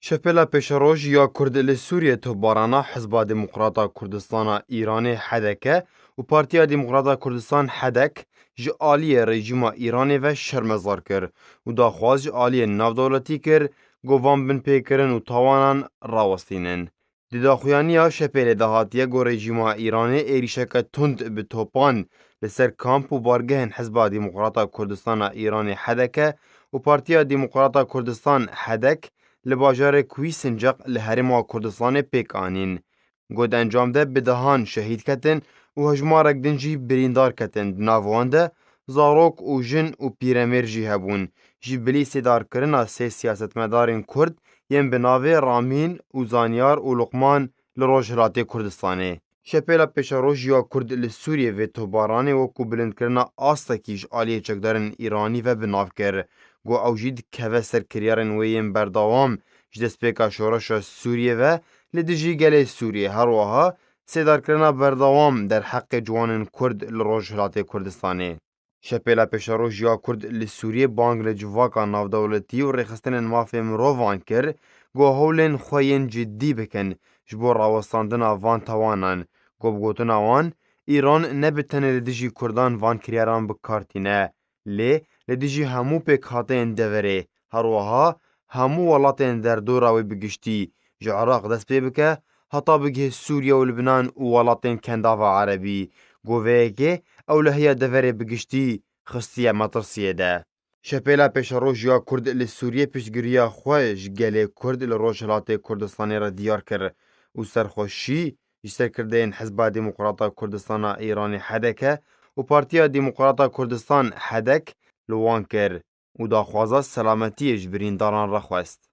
شپلا پیشروج یا کرد لی سوریه تبارانا حزب دموکراتا کردستان ایران حدکه و پارتیا دموکراتا کردستان حدک جالی رژیم ایران و شرمزار کر و داخواز جالی نافدولتی کر گوان بن پیکرن و تاوانان راوستینن. دی داخویانیا شپل دهاتیه گو رژیم ایران ایریشک تند به توپان لسر کامپ و بارگهن حزب دموکراتا کردستان ایران حدکه و پارتیا دموکراتا کردستان حدک لباجار کوی سنجق لحرما کردستان پیک آنین. گود انجام ده بدهان شهید کتن و هجمارک دنجی بریندار کتن ناوانده زاروک و جن و پیرمیر جی هبون. جی بلی سیدار کرنا سی سیاستمدارین کرد یم بناوه رامین و زانیار و لقمان لروجهلاتی کردستانه. شپیلا پیشاروش یا کرد لسوریه و توبارانه و کو بلند کرنا آستا کیش آلیه چکدارن ایرانی و بناو کر. گو اوجید که سر کریارن ویم برداوام جدست پیکا شورش سوریه و لدیجی گله سوریه هر وها سیدار کرنا برداوام در حق جوانن کرد لروجهلاتی کردستانه. شپیلا پیشاروش یا کرد لسوریه بانگ لجواکا نافدولتی و ریخستن مافی مرووان کر گو هولن خوین جدی بکن جبور راوستاندن وان توانان گو بگوتن وان ایران نبتنه لدیجی کردان وان کریاران بکارتینه لی لدیجی همو پیک هاتین دوره هر وها همو ولاتین در دوراوی بگشتی جو عراق دست پی بکه حتا بگه سوریه و لبنان و ولاتین کنداوا عربی گوه که اولهیه دوره بگشتی خستیه مطرسیه ده. شپیلا پیشاروش یا کرد لسوریه پیشگیریا خوش گله کرد لروجهلاتی کردستانی را دیار کر و سرخوشی جسر کردین حزب دموکراتا کردستان ایران حدکه و پارتیا دموکراتا کردستان حدک لوان کر و داخوازا سلامتی جبرین داران را خواست.